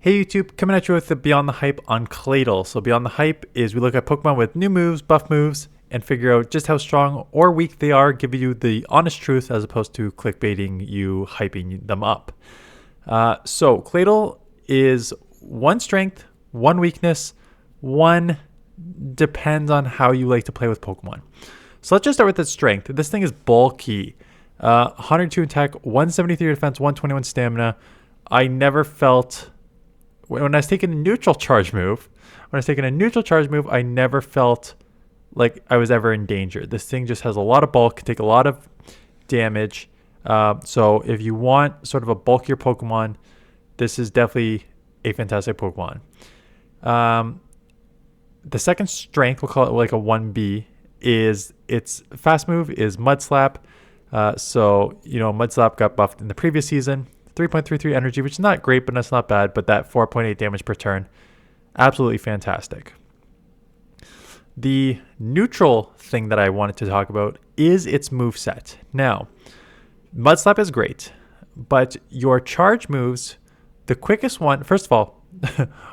Hey YouTube, coming at you with the Beyond the Hype on Claydol. So Beyond the Hype is we look at Pokemon with new moves, buff moves, and figure out just how strong or weak they are, give you the honest truth as opposed to clickbaiting you, hyping them up. So Claydol is one strength, one weakness, one depends on how you like to play with Pokemon. So let's just start with its strength. This thing is bulky. 102 attack, 173 defense, 121 stamina. I never felt... When I was taking a neutral charge move, I never felt like I was ever in danger. This thing just has a lot of bulk, can take a lot of damage. So if you want sort of a bulkier Pokemon, this is definitely a fantastic Pokemon. The second strength, we'll call it like a 1B, is its fast move is Mud Slap. Mud Slap got buffed in the previous season. 3.33 energy, which is not great, but that's not bad. But that 4.8 damage per turn, absolutely fantastic. The neutral thing that I wanted to talk about is its moveset. Now, Mud Slap is great, but your charge moves, the quickest one, first of all,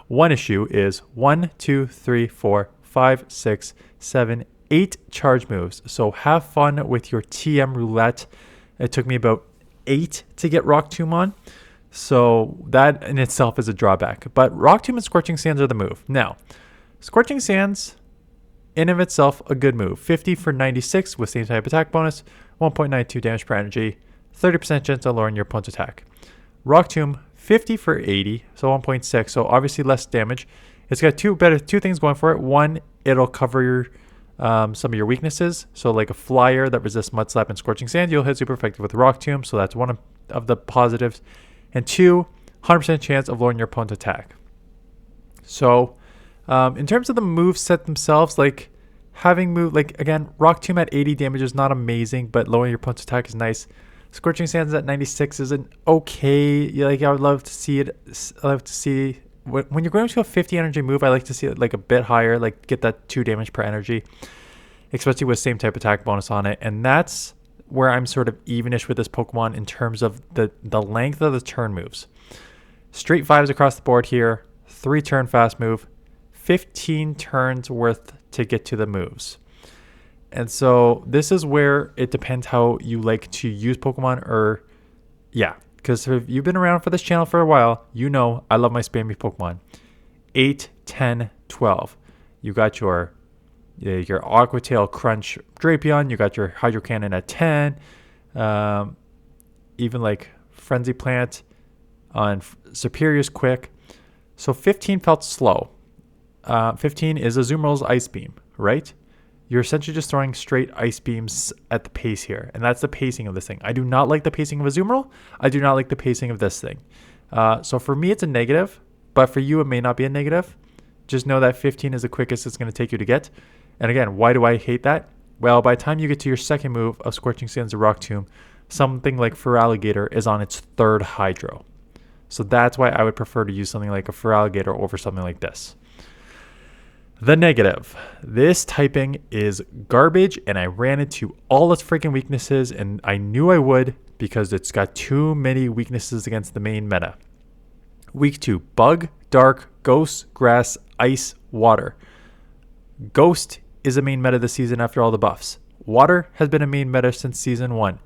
one issue is 1, 2, 3, 4, 5, 6, 7, 8 charge moves. So have fun with your TM roulette. It took me about 8 to get Rock Tomb on, so that in itself is a drawback. But Rock Tomb and Scorching Sands are the move. Now, Scorching Sands in of itself a good move. 50 for 96 with same type attack bonus, 1.92 damage per energy, 30% chance of lowering your opponent's attack. Rock Tomb 50 for 80, so 1.6, so obviously less damage. It's got two things going for it. One, it'll cover your some of your weaknesses, so like a flyer that resists Mud Slap and Scorching Sand, you'll hit super effective with Rock Tomb, so that's one of the positives. And two, 100% chance of lowering your opponent's attack. So in terms of the move set themselves, like having move, like again, Rock Tomb at 80 damage is not amazing, but lowering your opponent's attack is nice. Scorching Sands at 96 is an okay, like I would love to see it. I love to see when you're going to a 50 energy move, I like to see it like a bit higher, like get that 2 damage per energy, especially with same type attack bonus on it. And that's where I'm sort of evenish with this Pokemon in terms of the length of the turn moves. Straight 5s across the board here, 3 turn fast move, 15 turns worth to get to the moves. And so this is where it depends how you like to use Pokemon, or yeah. Because if you've been around for this channel for a while, you know I love my spammy Pokemon. 8, 10, 12. You got your Aqua Tail Crunch Drapion. You got your Hydro Cannon at 10. Even like Frenzy Plant on Serperior's quick. So 15 felt slow. 15 is Azumarill's Ice Beam, right? You're essentially just throwing straight ice beams at the pace here. And that's the pacing of this thing. I do not like the pacing of Azumarill. I do not like the pacing of this thing. So for me, it's a negative. But for you, it may not be a negative. Just know that 15 is the quickest it's going to take you to get. And again, why do I hate that? Well, by the time you get to your second move of Scorching Sands or Rock Tomb, something like Feraligatr is on its 3rd Hydro. So that's why I would prefer to use something like a Feraligatr over something like this. The negative. This typing is garbage, and I ran into all its freaking weaknesses, and I knew I would because it's got too many weaknesses against the main meta. Weak to Bug, Dark, Ghost, Grass, Ice, Water. Ghost is a main meta this season after all the buffs. Water has been a main meta since season 1.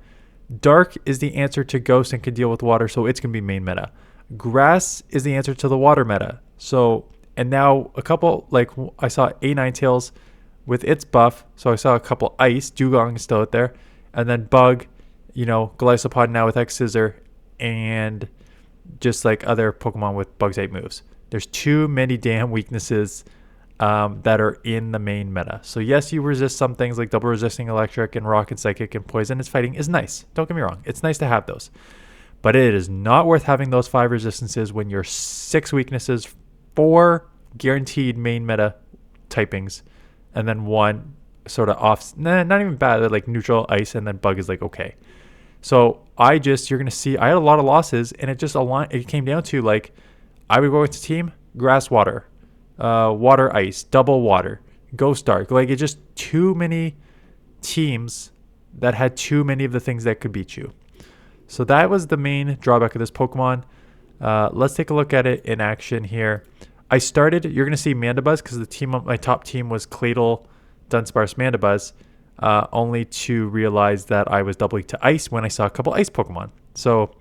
Dark is the answer to Ghost and can deal with water, so it's going to be main meta. Grass is the answer to the water meta, so... And now a couple, like I saw A9tails with its buff. So I saw a couple ice. Dugong is still out there. And then bug, Golisopod now with X-Scissor. And just like other Pokemon with bug type moves. There's too many damn weaknesses that are in the main meta. So yes, you resist some things like double resisting electric and rock and psychic and poison. Its fighting is nice. Don't get me wrong. It's nice to have those. But it is not worth having those 5 resistances when your 6 weaknesses, 4 guaranteed main meta typings, and then 1 sort of off, not even bad, like neutral, ice, and then bug is like okay. So you're gonna see I had a lot of losses, and it came down to like I would go into team grass, water, water, ice, double water, ghost, dark. Like it's just too many teams that had too many of the things that could beat you. So that was the main drawback of this Pokemon. Let's take a look at it in action here. I started, you're going to see Mandibuzz because the team, my top team was Claydol, Dunsparce, Mandibuzz, only to realize that I was doubling to Ice when I saw a couple Ice Pokemon. So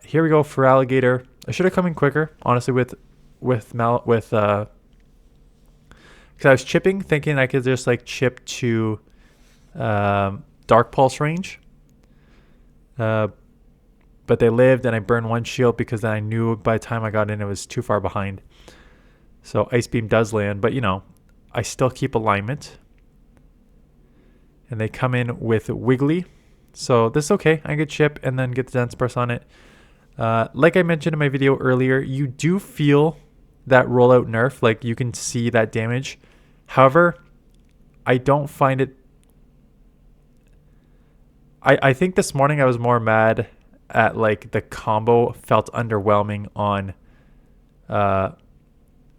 here we go for Alligator. I should have come in quicker, honestly, because I was chipping, thinking I could just like chip to Dark Pulse range. But they lived, and I burned one shield because then I knew by the time I got in it was too far behind. So Ice Beam does land, but you know, I still keep alignment. And they come in with Wiggly. So this is okay. I could chip and then get the Dunsparce on it. Like I mentioned in my video earlier, you do feel that rollout nerf. Like you can see that damage. However, I don't find it... I think this morning I was more mad at like the combo felt underwhelming on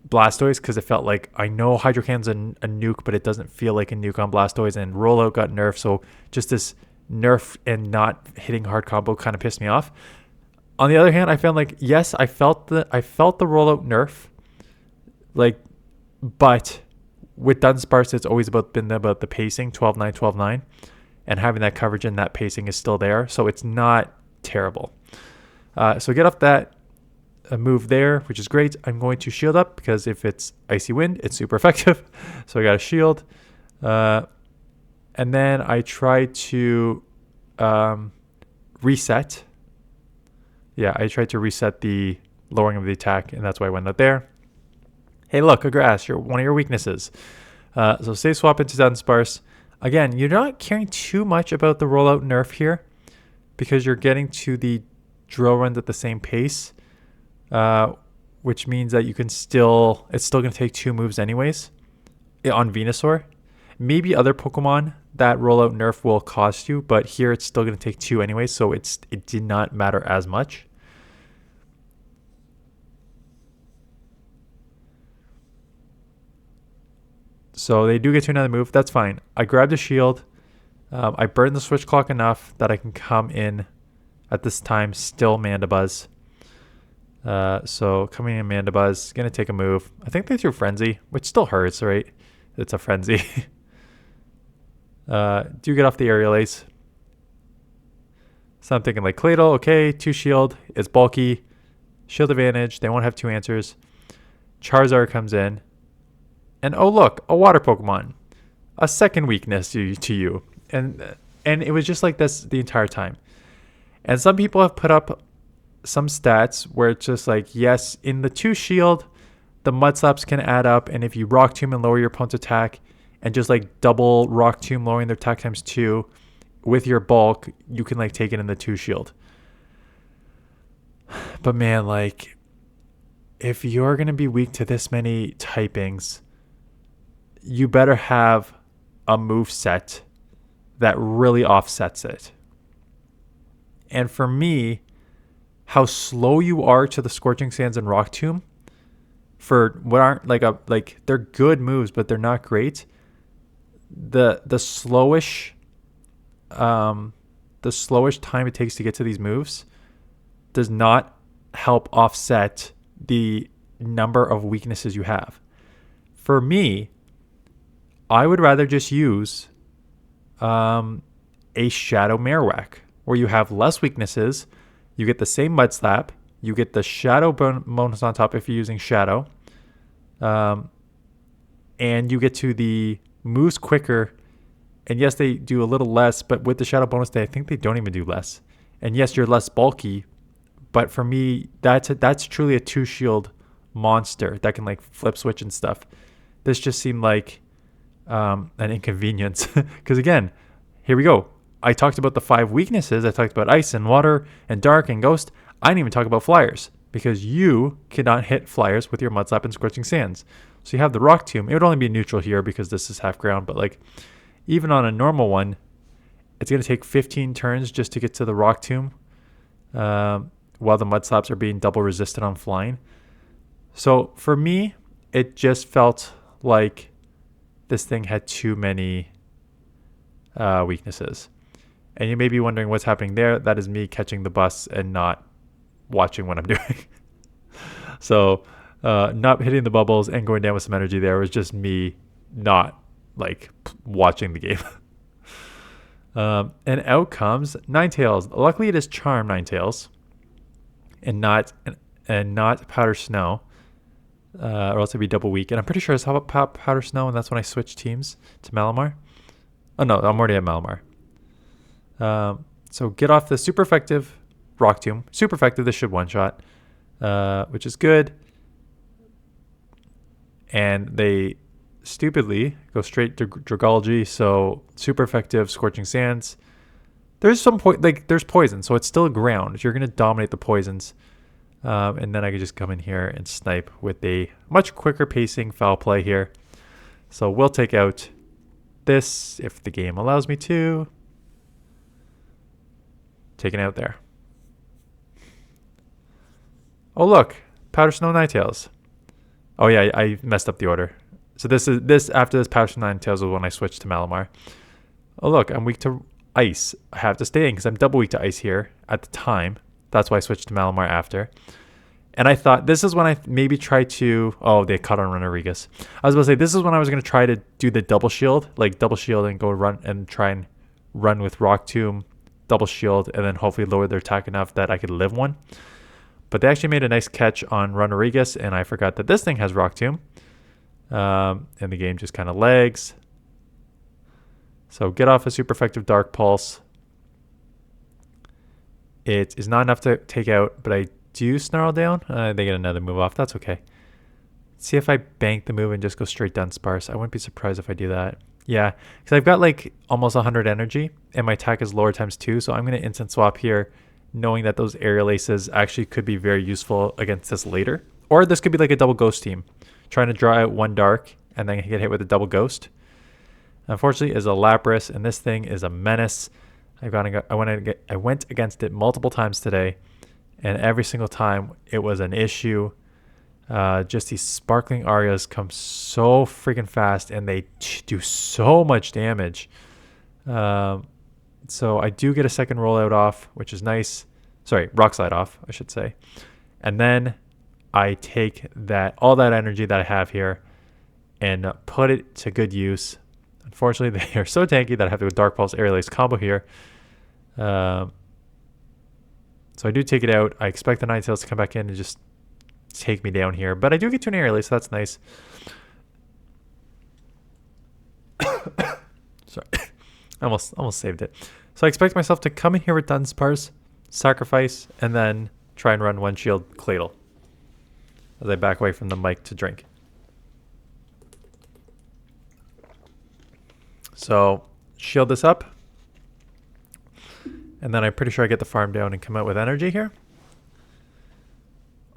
Blastoise because it felt like I know Hydro Can's a nuke, but it doesn't feel like a nuke on Blastoise, and rollout got nerfed, so just this nerf and not hitting hard combo kind of pissed me off. On the other hand, I found like, yes, I felt the rollout nerf, like, but with Dunsparce it's always been about the pacing, 12-9, 12-9, and having that coverage and that pacing is still there, so it's not terrible. So get off that move there, which is great. I'm going to shield up because if it's Icy Wind, it's super effective. So I got a shield. And then I try to reset. Yeah, I tried to reset the lowering of the attack, and that's why I went out there. Hey, look, a grass. One of your weaknesses. So save swap into Dunsparce. Again, you're not caring too much about the rollout nerf here, because you're getting to the drill runs at the same pace, which means that you can it's still going to take 2 moves anyways on Venusaur. Maybe other Pokemon that rollout nerf will cost you, but here it's still going to take 2 anyways, so it did not matter as much. So they do get to another move. That's fine. I grabbed a shield. I burned the switch clock enough that I can come in at this time still Mandibuzz. So coming in Mandibuzz, gonna take a move. I think they threw Frenzy, which still hurts, right? It's a Frenzy. Do get off the Aerial Ace. So I'm thinking like Claydol, okay, 2 shield, it's bulky, shield advantage, they won't have 2 answers. Charizard comes in, and oh look, a water Pokemon. A second weakness to you. And it was just like this the entire time. And some people have put up some stats where it's just like, yes, in the 2 shield, the Mud Slaps can add up, and if you Rock Tomb and lower your opponent's attack and just like double Rock Tomb lowering their attack times 2 with your bulk, you can like take it in the 2 shield. But man, like, if you're going to be weak to this many typings, you better have a move set that really offsets it. And for me, how slow you are to the Scorching Sands and Rock Tomb for what aren't like they're good moves, but they're not great. The slowish time it takes to get to these moves does not help offset the number of weaknesses you have. For me, I would rather just use a Shadow Marowak, where you have less weaknesses, you get the same Mud Slap, you get the Shadow bonus on top if you're using Shadow, and you get to the moves quicker. And yes, they do a little less, but with the Shadow bonus, I think they don't even do less. And yes, you're less bulky, but for me, that's truly a 2 shield monster that can like flip switch and stuff. This just seemed like an inconvenience because again, here we go. I talked about the 5 weaknesses. I talked about Ice and Water and Dark and Ghost. I didn't even talk about Flyers because you cannot hit Flyers with your Mud Slap and Scorching Sands. So you have the Rock Tomb. It would only be neutral here because this is half ground, but like even on a normal one, it's going to take 15 turns just to get to the Rock Tomb while the Mud Slaps are being double resisted on flying. So for me, it just felt like this thing had too many weaknesses. And you may be wondering what's happening there. That is me catching the bus and not watching what I'm doing. So not hitting the bubbles and going down with some energy there was just me not like watching the game. And out comes Ninetales. Luckily, it is Charm Ninetales, and not Powder Snow, or else it'd be double weak. And I'm pretty sure it's Powder Snow, and that's when I switch teams to Malamar. Oh no, I'm already at Malamar. So get off the super effective Rock Tomb. Super effective. This should one shot, which is good. And they stupidly go straight to Dragology, so super effective Scorching Sands. There's some there's poison, so it's still ground. You're gonna dominate the poisons, and then I could just come in here and snipe with a much quicker pacing foul play here. So we'll take out this if the game allows me to. Taken out there. Oh look, Powder Snow Ninetales. Oh yeah, I messed up the order. So this after this Powder Snow Ninetales was when I switched to Malamar. Oh look, I'm weak to ice. I have to stay in because I'm double weak to ice here at the time. That's why I switched to Malamar after. And I thought this is when I maybe try to... Oh, they cut on Runerigus. I was about to say, this is when I was going to try to do the double shield. Like double shield and go run and try and run with Rock Tomb, double shield, and then hopefully lower their attack enough that I could live one. But they actually made a nice catch on Runerigus, and I forgot that this thing has Rock Tomb. And the game just kind of lags. So get off a super effective Dark Pulse. It is not enough to take out, but I do Snarl down. They get another move off. That's okay. Let's see if I bank the move and just go straight down Sparse. I wouldn't be surprised if I do that. Yeah, because I've got like almost 100 energy, and my attack is lower times 2, so I'm going to instant swap here, knowing that those Aerial Aces actually could be very useful against this later. Or this could be like a double Ghost team, trying to draw out one Dark and then get hit with a double Ghost. Unfortunately, is a Lapras, and this thing is a menace. I went against it multiple times today, and every single time it was an issue. Just these sparkling Arias come so freaking fast, and they do so much damage. So I do get a second rollout off, which is nice. Sorry, Rock Slide off, I should say. And then I take all that energy that I have here and put it to good use. Unfortunately, they are so tanky that I have to go Dark Pulse Aerial Ace combo here. So I do take it out. I expect the Ninetales to come back in and just take me down here. But I do get to an Aerial Ace, so that's nice. Sorry. I almost saved it. So I expect myself to come in here with Dunsparce, sacrifice, and then try and run one shield Claydol as I back away from the mic to drink. So shield this up. And then I'm pretty sure I get the farm down and come out with energy here.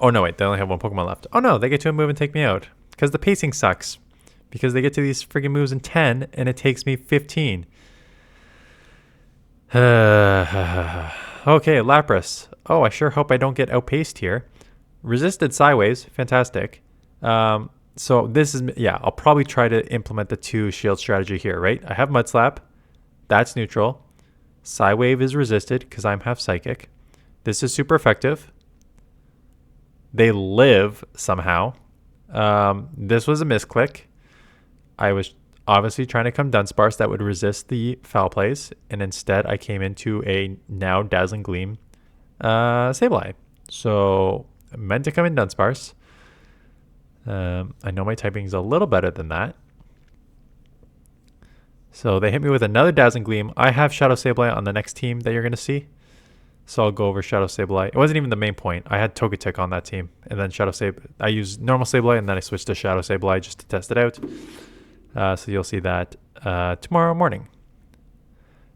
Oh no, wait, they only have one Pokemon left. Oh no, they get to a move and take me out. Because the pacing sucks. Because they get to these friggin' moves in 10 and it takes me 15. Okay, Lapras. Oh, I sure hope I don't get outpaced here. Resisted sideways, fantastic. So this is, yeah, I'll probably try to implement the 2 shield strategy here, right? I have Mud Slap. That's neutral. Psywave is resisted because I'm half psychic. This is super effective. They live somehow. This was a misclick. I was obviously trying to come Dunsparce that would resist the foul plays, and instead I came into a now Dazzling Gleam Sableye. So I meant to come in Dunsparce. I know my typing is a little better than that. So they hit me with another Dazzling Gleam. I have Shadow Sableye on the next team that you're going to see. So I'll go over Shadow Sableye. It wasn't even the main point. I had Togetic on that team. And then I used normal Sableye, and then I switched to Shadow Sableye just to test it out. So you'll see that tomorrow morning.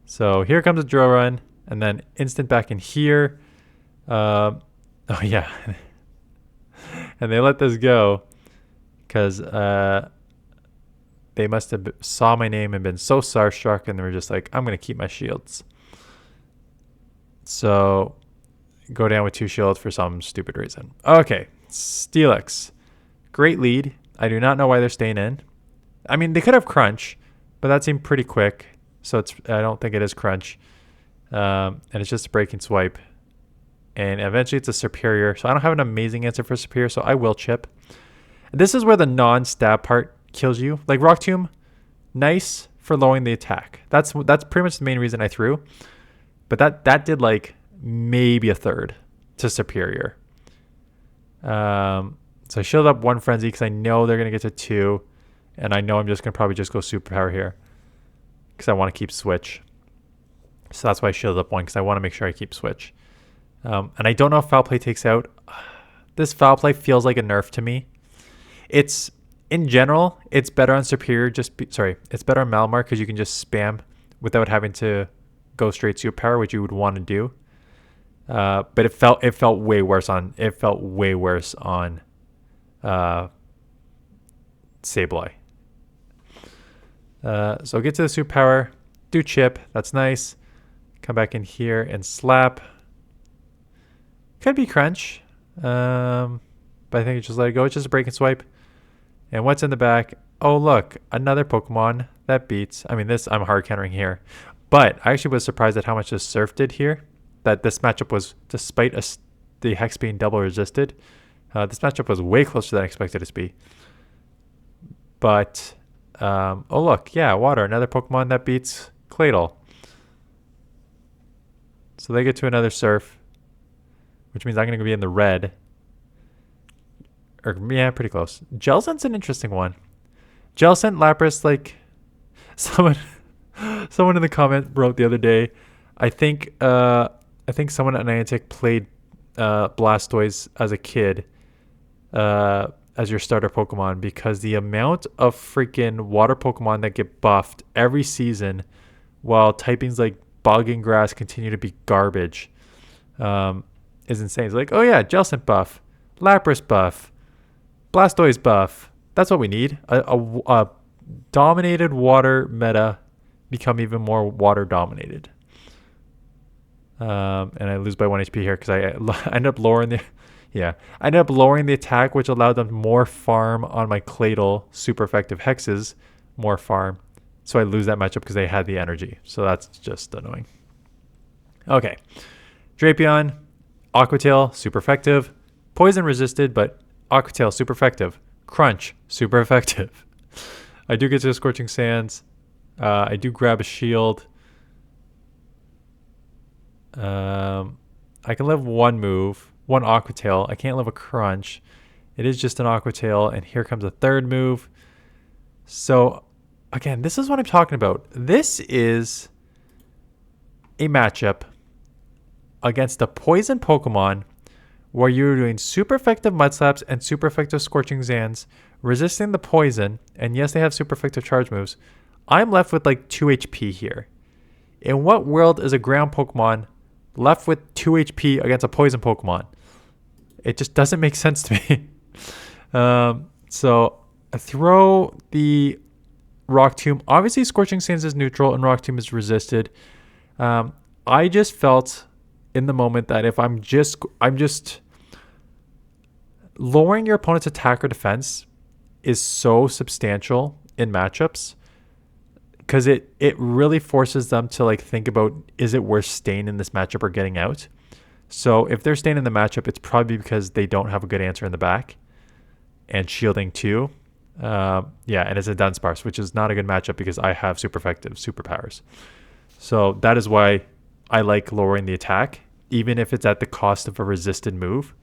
So here comes a drill run. And then instant back in here. Oh, yeah. And they let this go. Because they must have saw my name and been so starstruck, and they were just like, I'm going to keep my shields. So go down with 2 shields for some stupid reason. Okay, Steelix. Great lead. I do not know why they're staying in. I mean, they could have Crunch, but that seemed pretty quick. So I don't think it is Crunch. And it's just a breaking swipe. and eventually it's a Serperior. So I don't have an amazing answer for Serperior, so I will chip. This is where the non-stab part kills you. Like Rock Tomb, nice for lowering the attack. That's pretty much the main reason I threw. But that did like maybe a third to Serperior. So I shielded up one Frenzy because I know they're going to get to 2. And I know I'm just going to probably just go Superpower here. Because I want to keep Switch. So that's why I shielded up 1, because I want to make sure I keep Switch. And I don't know if Foul Play takes out. This Foul Play feels like a nerf to me. It's, in general, it's better on Serperior. It's better on Malamar because you can just spam without having to go straight Superpower, which you would want to do. But it felt way worse on Sableye. So get to the Superpower, do chip, that's nice. Come back in here and slap. Could be crunch, but I think just let it go. It's just a break and swipe. And what's in the back? Oh look, another Pokemon that beats. I mean, this I'm hard countering here, but I actually was surprised at how much this Surf did here. That this matchup was, despite the Hex being double resisted, this matchup was way closer than I expected it to be. But, oh look, yeah, Water, another Pokemon that beats Claydol. So they get to another Surf, which means I'm going to be in the red. Or, yeah, pretty close. Jellicent's an interesting one. Jellicent, Lapras, like, someone in the comment wrote the other day, I think someone at Niantic played Blastoise as a kid as your starter Pokemon, because the amount of freaking water Pokemon that get buffed every season while typings like Bug and Grass continue to be garbage is insane. It's like, oh yeah, Jellicent buff, Lapras buff, Blastoise buff. That's what we need. A dominated water meta become even more water dominated. And I lose by 1 HP here because I ended up lowering the attack, which allowed them more farm on my Claydol super effective hexes, more farm. So I lose that matchup because they had the energy. So that's just annoying. Okay, Drapion, Aqua Tail, super effective, poison resisted, but Aqua Tail super effective, Crunch super effective. I do get to the Scorching Sands. I do grab a shield. I can live one move, one Aqua Tail. I can't live a Crunch. It is just an Aqua Tail, and here comes a third move. So, again, this is what I'm talking about. This is a matchup against a poison Pokemon where you're doing super effective Mud Slaps and super effective Scorching Sands, resisting the poison, and yes, they have super effective charge moves. I'm left with like 2 HP here. In what world is a ground Pokemon left with 2 HP against a poison Pokemon? It just doesn't make sense to me. So I throw the Rock Tomb. Obviously, Scorching Sands is neutral and Rock Tomb is resisted. I just felt in the moment that if I'm just lowering your opponent's attack or defense is so substantial in matchups, because it really forces them to like think about, is it worth staying in this matchup or getting out? So if they're staying in the matchup, it's probably because they don't have a good answer in the back and shielding too. And it's a Dunsparce, which is not a good matchup because I have super effective superpowers. So that is why I like lowering the attack, even if it's at the cost of a resisted move,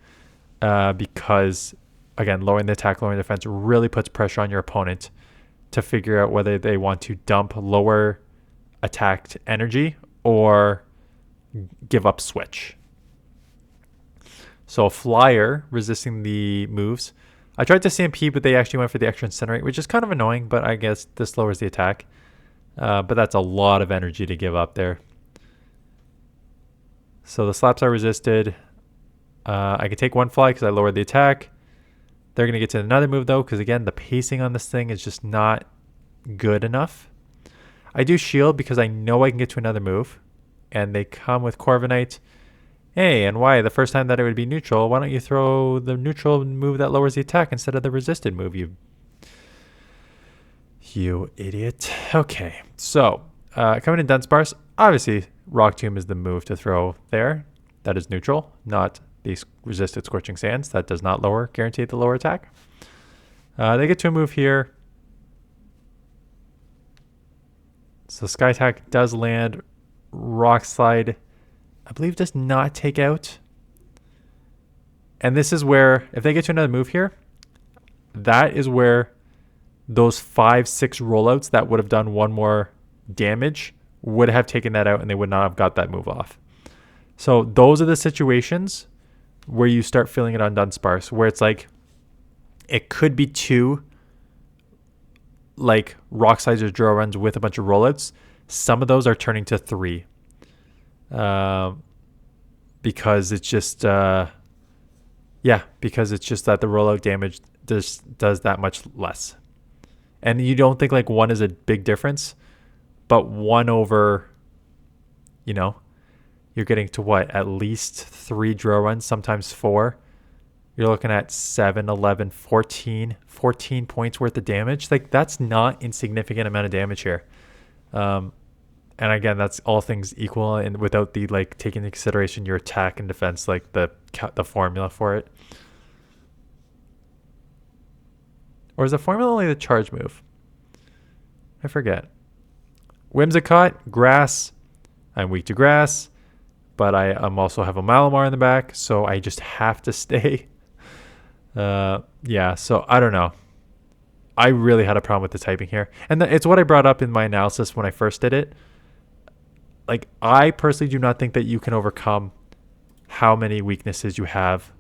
because again, lowering the attack, lowering the defense really puts pressure on your opponent to figure out whether they want to dump lower attacked energy or give up switch. So Flyer resisting the moves. I tried to CMP, but they actually went for the extra Incinerate, which is kind of annoying, but I guess this lowers the attack. But that's a lot of energy to give up there. So the slaps are resisted. I can take one fly because I lowered the attack. They're going to get to another move though, because again, the pacing on this thing is just not good enough. I do shield because I know I can get to another move. And they come with Corviknight. Hey, and why? The first time that it would be neutral, why don't you throw the neutral move that lowers the attack instead of the resisted move, you idiot. Okay, so coming in Dunsparce, obviously Rock Tomb is the move to throw there. that is neutral, not the resisted Scorching Sands. That does not guarantee the lower attack. They get to a move here. So Sky Attack does land. Rock Slide, I believe, does not take out. And this is where, if they get to another move here, that is where those 5-6 rollouts that would have done one more damage would have taken that out, and they would not have got that move off. So those are the situations where you start feeling it on Dunsparce, where it's like it could be 2 like Rock Slides or Drill Runs with a bunch of rollouts. Some of those are turning to 3 because it's just because it's just that the rollout damage does that much less. And you don't think like 1 is a big difference, but 1 over, you're getting to what? At least 3 Drill Runs, sometimes 4. You're looking at 7, 11, 14 points worth of damage. Like, that's not insignificant amount of damage here. And again, that's all things equal, and without the like taking into consideration your attack and defense, like the formula for it. Or is the formula only the charge move? I forget. Whimsicott, grass. I'm weak to grass, but I also have a Malamar in the back, so I just have to stay. So I don't know. I really had a problem with the typing here. And it's what I brought up in my analysis when I first did it. Like, I personally do not think that you can overcome how many weaknesses you have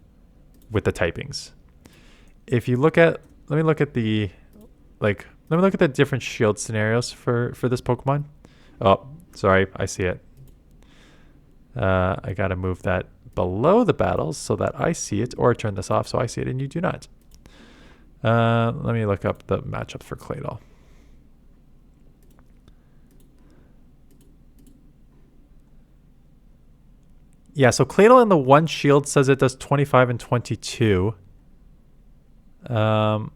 with the typings. If you look at, let me look at the different shield scenarios for this Pokemon. Oh, sorry, I see it. I gotta move that below the battles so that I see it, or turn this off so I see it and you do not. Let me look up the matchup for Claydol. Yeah, so Claydol in the 1 shield says it does 25 and 22. A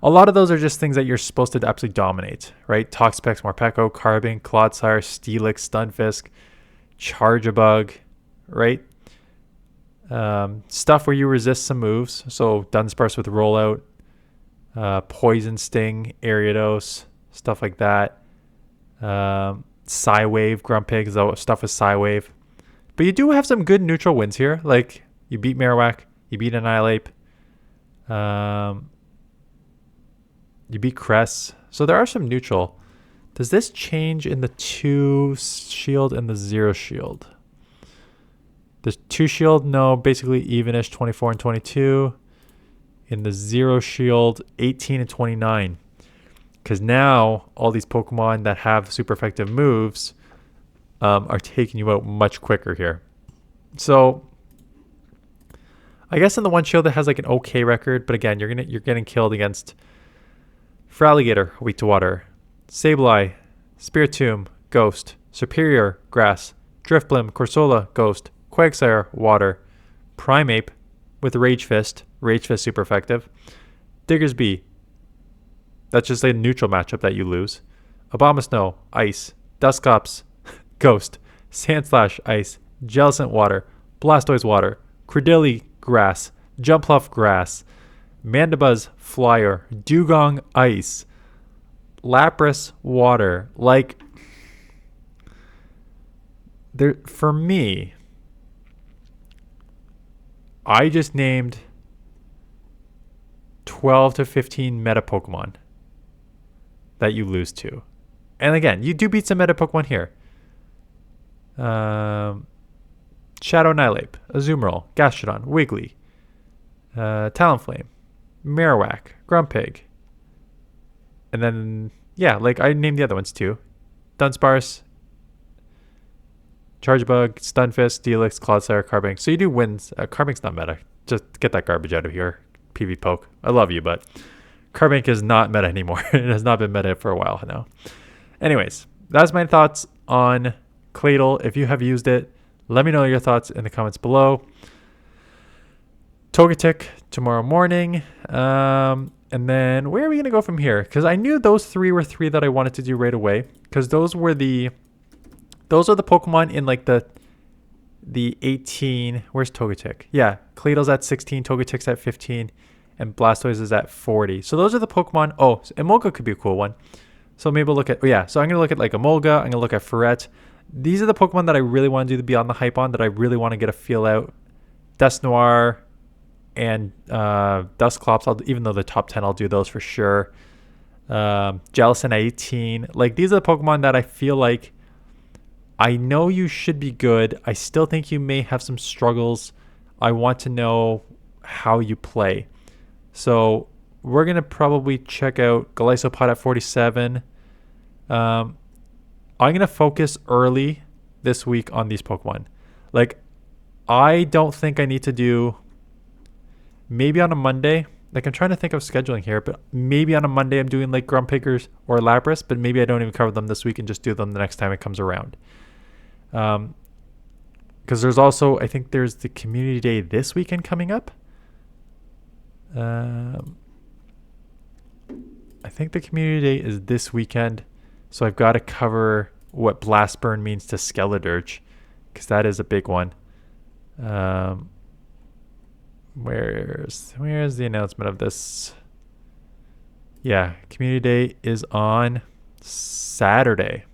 lot of those are just things that you're supposed to absolutely dominate, right? Toxapex, Morpeko, Carbink, Clodsire, Steelix, Stunfisk, Charge-a-Bug, right? Stuff where you resist some moves. So Dunsparce with Rollout, Poison Sting, Ariados, stuff like that. Psywave, Grumpig, stuff with Psywave. But you do have some good neutral wins here. Like, you beat Marowak, you beat Annihilate. You beat Cress. So there are some neutral. Does this change in the 2 shield and the 0 shield? The 2 shield, no, basically evenish, 24 and 22. In the 0 shield, 18 and 29. Because now all these Pokemon that have super effective moves are taking you out much quicker here. So I guess in the 1 shield that has like an okay record, but again, you're getting killed against Feraligatr, weak to water, Sableye, Spiritomb, Ghost, Serperior, grass, Drifblim, Corsola, Ghost, Quagsire, water, Primeape with Rage Fist super effective, Diggersby, that's just a neutral matchup that you lose, Abomasnow, ice, Dusclops, Ghost, Sandslash, ice, Jellicent, water, Blastoise, water, Credilli, grass, Jumpluff, grass, Mandibuzz, flyer, Dugong, ice, Lapras, water. Like, there, for me, I just named 12 to 15 meta Pokemon that you lose to. And again, you do beat some meta Pokemon here. Shadow Nilape, Azumarill, Gastrodon, Wiggly, Talonflame, Marowak, Grumpig. And then, yeah, like I named the other ones too. Dunsparce, Charge-a-Bug, Stunfisk, Steelix, Clodsire, Carbink. So you do wins. Carbink's not meta. Just get that garbage out of here, PV Poke. I love you, but Carbink is not meta anymore. It has not been meta for a while now. Anyways, that's my thoughts on Claydol. If you have used it, let me know your thoughts in the comments below. Togetic tomorrow morning. And then where are we going to go from here? Because I knew those three were three that I wanted to do right away. Because those are the Pokemon in like the 18. Where's Togetic? Yeah, Claydol's at 16, Togetic's at 15, and Blastoise is at 40. So those are the Pokemon. Oh, Emolga could be a cool one. So maybe we'll look at, so I'm going to look at like Emolga. I'm going to look at Ferret. These are the Pokemon that I really want to do the Beyond the Hype on, that I really want to get a feel out. Dusknoir and Dusclops, even though the top 10, I'll do those for sure. Jellicent at 18. Like, these are the Pokemon that I feel like I know you should be good. I still think you may have some struggles. I want to know how you play. So we're going to probably check out Golisopod at 47. I'm going to focus early this week on these Pokemon. Like, I don't think I need to do maybe on a Monday. Like, I'm trying to think of scheduling here, but maybe on a Monday I'm doing like Grumpig or Lapras, but maybe I don't even cover them this week and just do them the next time it comes around. Because there's also, I think there's the community day this weekend coming up. I think the community day is this weekend. So I've got to cover what Blast Burn means to Skeledirge, because that is a big one. Where's the announcement of this? Yeah, community day is on Saturday,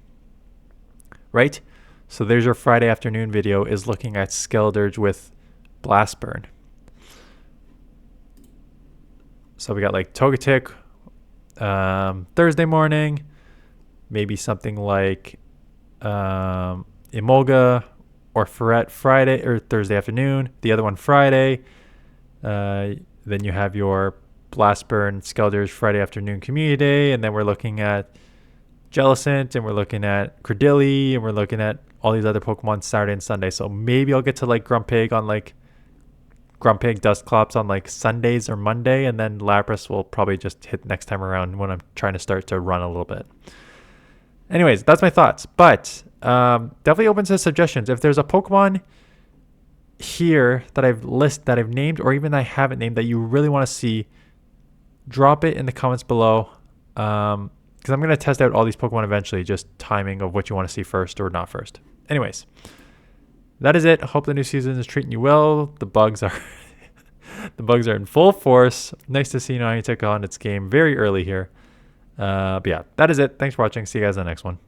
right? So there's your Friday afternoon video, is looking at Skeledirge with Blast Burn. So we got like Togetic Thursday morning, maybe something like Emolga or Ferret Friday or Thursday afternoon, the other one Friday. Then you have your Blast Burn Skeledirge Friday afternoon community day, and then we're looking at Jellicent, and we're looking at Credilli, and we're looking at all these other Pokemon Saturday and Sunday. So maybe I'll get to like Grumpig, Dusclops on like Sundays or Monday, and then Lapras will probably just hit next time around when I'm trying to start to run a little bit. Anyways, that's my thoughts, but definitely open to suggestions. If there's a Pokemon here that I've named, or even I haven't named, that you really want to see, drop it in the comments below. Because I'm going to test out all these Pokemon eventually, just timing of what you want to see first or not first. Anyways, that is it. I hope the new season is treating you well. The bugs are in full force. Nice to see Niantic on its game very early here. But yeah, that is it. Thanks for watching. See you guys in the next one.